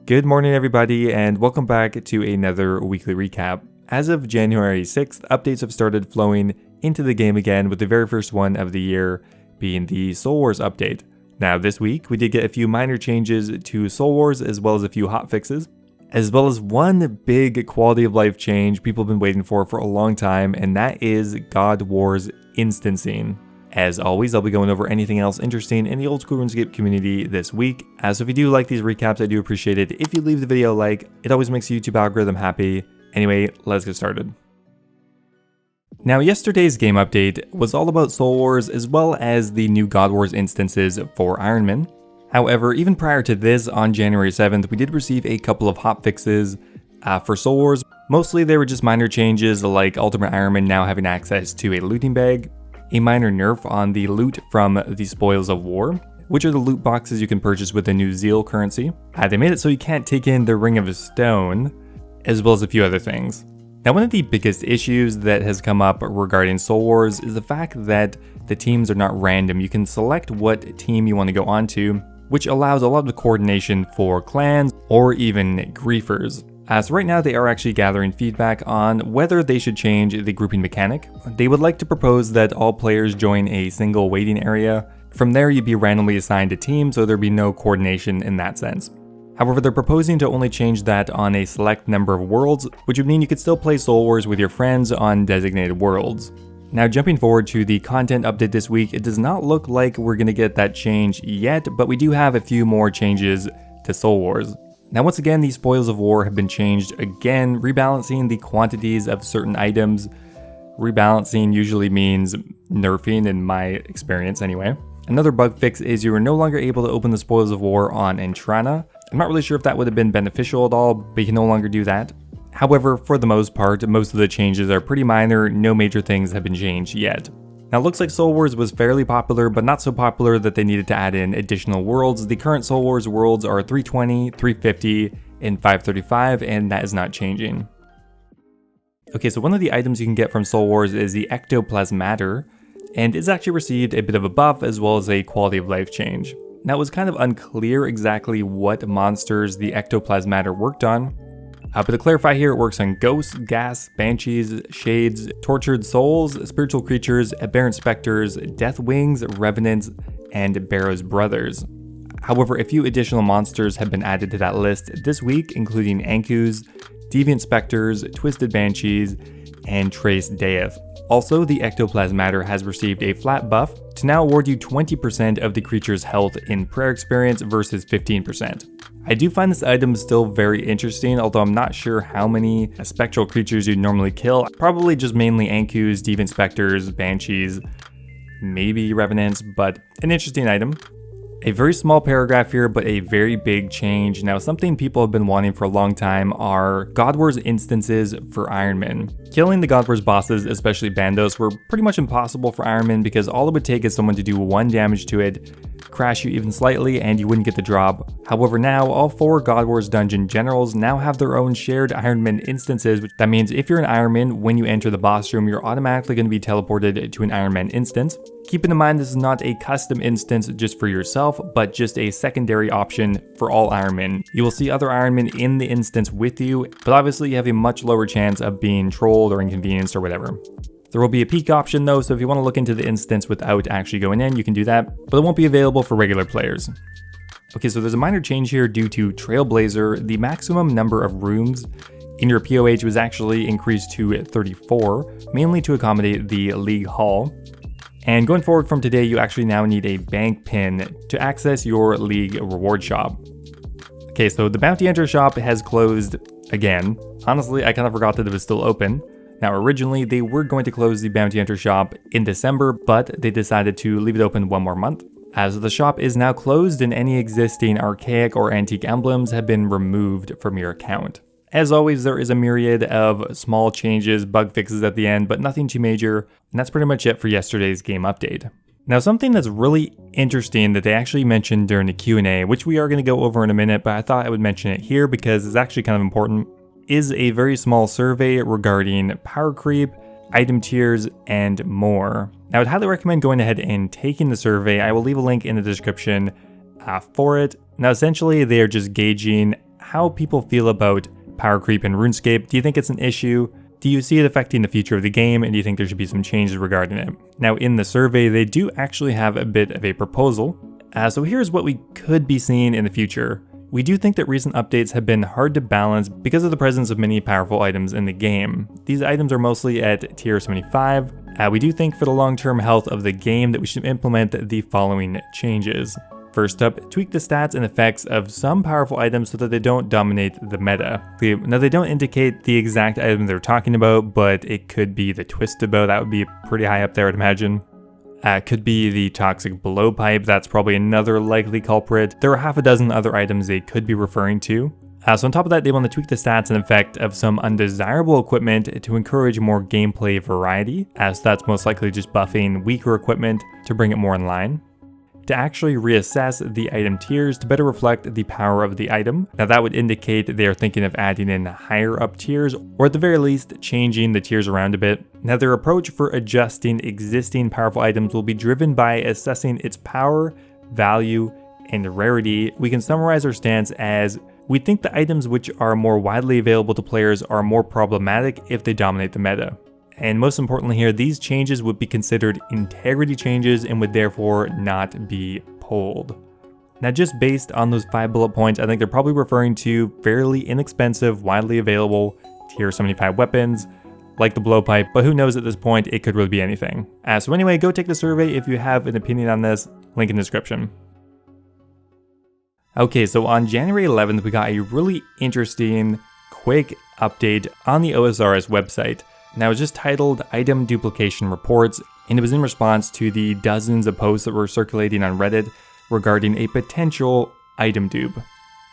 Good morning everybody and welcome back to another weekly recap. As of January 6th, updates have started flowing into the game again, with the very first one of the year being the Soul Wars update. Now this week we did get a few minor changes to Soul Wars as well as a few hotfixes, as well as one big quality of life change people have been waiting for a long time, and that is God Wars instancing. As always, I'll be going over anything else interesting in the Oldschool Runescape community this week. So if you do like these recaps, I do appreciate it if you leave the video a like. It always makes the YouTube algorithm happy. Anyway, let's get started. Now, yesterday's game update was all about Soul Wars as well as the new God Wars instances for Ironman. However, even prior to this, on January 7th, we did receive a couple of hotfixes for Soul Wars. Mostly they were just minor changes, like Ultimate Ironman now having access to a looting bag, a minor nerf on the loot from the Spoils of War, which are the loot boxes you can purchase with the new Zeal currency. They made it so you can't take in the Ring of Stone, as well as a few other things. Now, one of the biggest issues that has come up regarding Soul Wars is the fact that the teams are not random. You can select what team you want to go on to, which allows a lot of the coordination for clans or even griefers. So right now they are actually gathering feedback on whether they should change the grouping mechanic. They would like to propose that all players join a single waiting area. From there you'd be randomly assigned a team, so there'd be no coordination in that sense. However, they're proposing to only change that on a select number of worlds, which would mean you could still play Soul Wars with your friends on designated worlds. Now, jumping forward to the content update this week, it does not look like we're going to get that change yet, but we do have a few more changes to Soul Wars. Now, once again, these Spoils of War have been changed again, rebalancing the quantities of certain items. Rebalancing usually means nerfing in my experience anyway. Another bug fix is you are no longer able to open the Spoils of War on Entrana. I'm not really sure if that would have been beneficial at all, but you can no longer do that. However, for the most part, most of the changes are pretty minor. No major things have been changed yet. Now, it looks like Soul Wars was fairly popular, but not so popular that they needed to add in additional worlds. The current Soul Wars worlds are 320, 350, and 535, and that is not changing. Okay, so one of the items you can get from Soul Wars is the Ectoplasmata, and it's actually received a bit of a buff as well as a quality of life change. Now, it was kind of unclear exactly what monsters the Ectoplasmata worked on. But to clarify here, it works on ghosts, gas, banshees, shades, tortured souls, spiritual creatures, aberrant specters, death wings, revenants, and Barrow's brothers. However, a few additional monsters have been added to that list this week, including Ankus, deviant specters, twisted banshees, and trace death. Also, the Ectoplasmata has received a flat buff to now award you 20% of the creature's health in prayer experience versus 15%. I do find this item still very interesting, although I'm not sure how many spectral creatures you'd normally kill. Probably just mainly Ankus, deviant specters, banshees, maybe revenants, but an interesting item. A very small paragraph here, but a very big change. Now, something people have been wanting for a long time are God Wars instances for Ironman. Killing the God Wars bosses, especially Bandos, were pretty much impossible for Ironman because all it would take is someone to do 1 damage to it, crash you even slightly, and you wouldn't get the drop. However, now all 4 God Wars dungeon generals now have their own shared Ironman instances. That means if you're an Ironman, when you enter the boss room, you're automatically going to be teleported to an Ironman instance. Keeping in mind, this is not a custom instance just for yourself, but just a secondary option for all Ironmen. You will see other Ironmen in the instance with you, but obviously you have a much lower chance of being trolled or inconvenienced or whatever. There will be a peek option though, so if you want to look into the instance without actually going in, you can do that, but it won't be available for regular players. Okay, so there's a minor change here due to Trailblazer. The maximum number of rooms in your POH was actually increased to 34, mainly to accommodate the League Hall. And going forward from today, you actually now need a bank pin to access your League reward shop. Okay, so the Bounty Hunter shop has closed again. Honestly, I kind of forgot that it was still open. Now, originally, they were going to close the Bounty Hunter shop in December, but they decided to leave it open 1 more month. As the shop is now closed and any existing archaic or antique emblems have been removed from your account. As always, there is a myriad of small changes, bug fixes at the end, but nothing too major, and that's pretty much it for yesterday's game update. Now, something that's really interesting that they actually mentioned during the Q&A, which we are going to go over in a minute, but I thought I would mention it here because it's actually kind of important, is a very small survey regarding power creep, item tiers, and more. Now, I would highly recommend going ahead and taking the survey. I will leave a link in the description for it. Now, essentially, they are just gauging how people feel about power creep in RuneScape. Do you think it's an issue? Do you see it affecting the future of the game, and do you think there should be some changes regarding it? Now, in the survey, they do actually have a bit of a proposal. So here's what we could be seeing in the future. We do think that recent updates have been hard to balance because of the presence of many powerful items in the game. These items are mostly at tier 75. We do think for the long-term health of the game that we should implement the following changes. First up, tweak the stats and effects of some powerful items so that they don't dominate the meta. Now, they don't indicate the exact item they're talking about, but it could be the twisted bow. That would be pretty high up there, I'd imagine. Could be the toxic blowpipe. That's probably another likely culprit. There are half a dozen other items they could be referring to. So on top of that, they want to tweak the stats and effect of some undesirable equipment to encourage more gameplay variety, as that's most likely just buffing weaker equipment to bring it more in line. To actually reassess the item tiers to better reflect the power of the item. Now that would indicate they are thinking of adding in higher up tiers, or at the very least changing the tiers around a bit. Now their approach for adjusting existing powerful items will be driven by assessing its power, value, and rarity. We can summarize our stance as, we think the items which are more widely available to players are more problematic if they dominate the meta. And most importantly here, these changes would be considered integrity changes and would therefore not be pulled. Now just based on those 5 bullet points, I think they're probably referring to fairly inexpensive, widely available tier 75 weapons, like the blowpipe, but who knows at this point, it could really be anything. So anyway, go take the survey if you have an opinion on this, link in the description. Okay, so on January 11th, we got a really interesting, quick update on the OSRS website. Now, it was just titled Item Duplication Reports, and it was in response to the dozens of posts that were circulating on Reddit regarding a potential item dupe.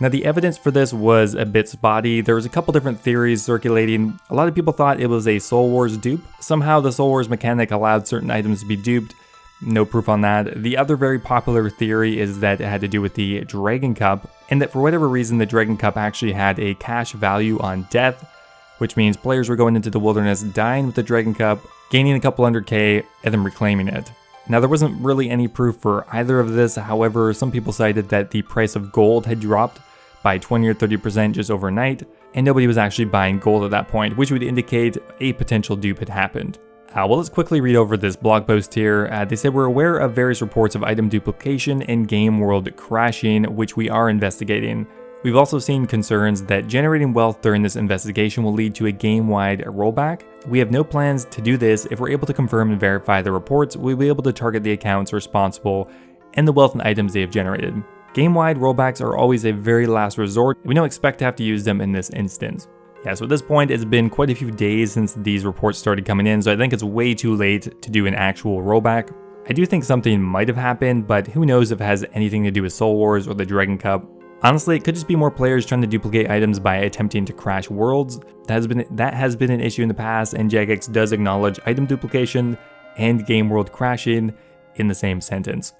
Now, the evidence for this was a bit spotty. There was a couple different theories circulating. A lot of people thought it was a Soul Wars dupe. Somehow, the Soul Wars mechanic allowed certain items to be duped. No proof on that. The other very popular theory is that it had to do with the Dragon Cup, and that for whatever reason, the Dragon Cup actually had a cash value on death, which means players were going into the wilderness, dying with the Dragon Cup, gaining a couple 100k, and then reclaiming it. Now, there wasn't really any proof for either of this. However, some people cited that the price of gold had dropped by 20 or 30% just overnight, and nobody was actually buying gold at that point, which would indicate a potential dupe had happened. Well, let's quickly read over this blog post here. They said, we're aware of various reports of item duplication and game world crashing, which we are investigating. We've also seen concerns that generating wealth during this investigation will lead to a game-wide rollback. We have no plans to do this. If we're able to confirm and verify the reports, we'll be able to target the accounts responsible and the wealth and items they have generated. Game-wide rollbacks are always a very last resort. We don't expect to have to use them in this instance. So at this point, it's been quite a few days since these reports started coming in, so I think it's way too late to do an actual rollback. I do think something might have happened, but who knows if it has anything to do with Soul Wars or the Dragon Cup. Honestly, it could just be more players trying to duplicate items by attempting to crash worlds. That has been an issue in the past, and jagex does acknowledge item duplication and game world crashing in the same sentence.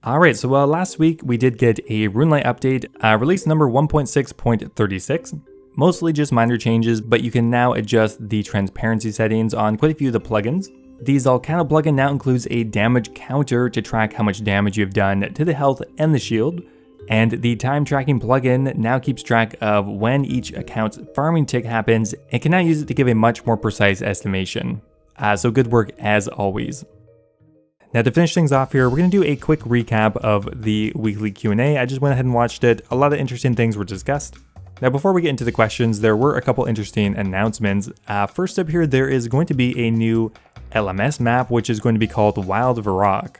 Alright, so last week we did get a RuneLite update, release number 1.6.36. Mostly just minor changes, but you can now adjust the transparency settings on quite a few of the plugins. The Volcano plugin now includes a damage counter to track how much damage you have done to the health and the shield. And the time tracking plugin now keeps track of when each account's farming tick happens and can now use it to give a much more precise estimation. So good work as always. Now to finish things off here, we're going to do a quick recap of the weekly Q&A. I just went ahead and watched it. A lot of interesting things were discussed. Now before we get into the questions, there were a couple interesting announcements. First up here, there is going to be a new Lms map, which is going to be called Wild Varrock.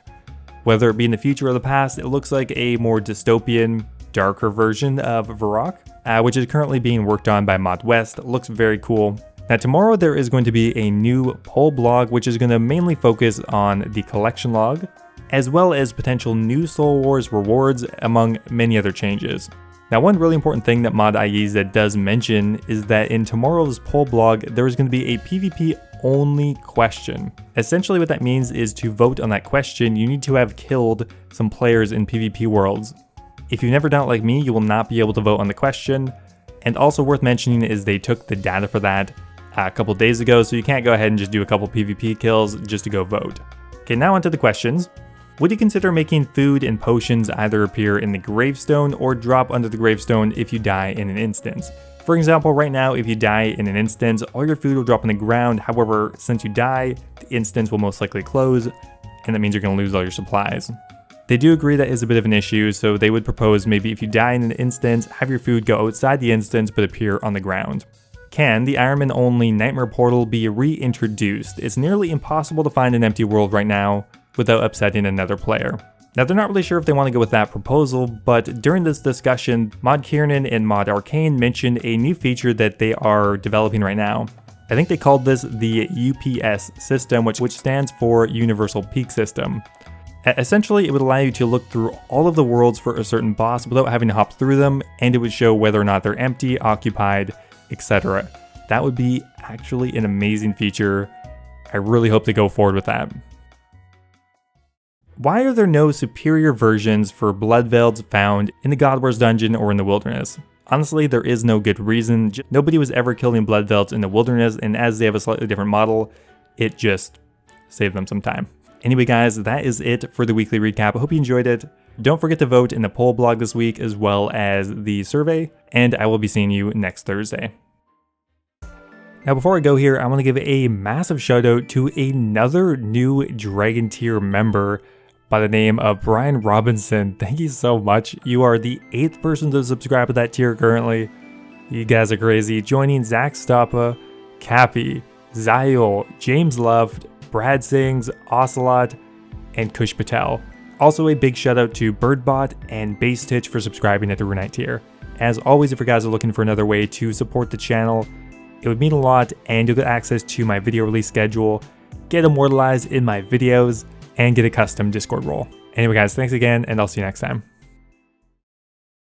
Whether it be in the future or the past, it looks like a more dystopian, darker version of Varrock, which is currently being worked on by Mod West. It looks very cool. Now tomorrow there is going to be a new poll blog, which is going to mainly focus on the collection log, as well as potential new Soul Wars rewards, among many other changes. Now one really important thing that Mod IEza does mention is that in tomorrow's poll blog, there is going to be a PvP only question. Essentially what that means is to vote on that question, you need to have killed some players in PvP worlds. If you've never done it like me, you will not be able to vote on the question. And also worth mentioning is they took the data for that a couple days ago, so you can't go ahead and just do a couple PvP kills just to go vote. Okay, now onto the questions. Would you consider making food and potions either appear in the gravestone or drop under the gravestone if you die in an instance? For example, right now, if you die in an instance, all your food will drop on the ground. However, since you die, the instance will most likely close, and that means you're going to lose all your supplies. They do agree that is a bit of an issue, so they would propose maybe if you die in an instance, have your food go outside the instance but appear on the ground. Can the Ironman only Nightmare Portal be reintroduced? It's nearly impossible to find an empty world right now without upsetting another player. Now, they're not really sure if they want to go with that proposal, but during this discussion, Mod Kieran and Mod Arcane mentioned a new feature that they are developing right now. I think they called this the UPS system, which stands for Universal Peak System. Essentially, it would allow you to look through all of the worlds for a certain boss without having to hop through them, and it would show whether or not they're empty, occupied, etc. That would be actually an amazing feature. I really hope they go forward with that. Why are there no superior versions for Bloodvelds found in the God Wars dungeon or in the wilderness? Honestly, there is no good reason. Nobody was ever killing Bloodvelds in the wilderness, and as they have a slightly different model, it just saved them some time. Anyway guys, that is it for the weekly recap. I hope you enjoyed it. Don't forget to vote in the poll blog this week as well as the survey, and I will be seeing you next Thursday. Now before I go here, I want to give a massive shout out to another new Dragon tier member by the name of Brian Robinson. Thank you so much. You are the 8th person to subscribe to that tier currently. You guys are crazy. Joining Zach Stoppa, Cappy, Zayol, James Loved, Brad Sings, Ocelot, and Kush Patel. Also a big shout out to Birdbot and Base Stitch for subscribing at the Rune tier. As always, if you guys are looking for another way to support the channel, it would mean a lot, and you'll get access to my video release schedule, get immortalized in my videos, and get a custom Discord role. Anyway guys, thanks again, and I'll see you next time.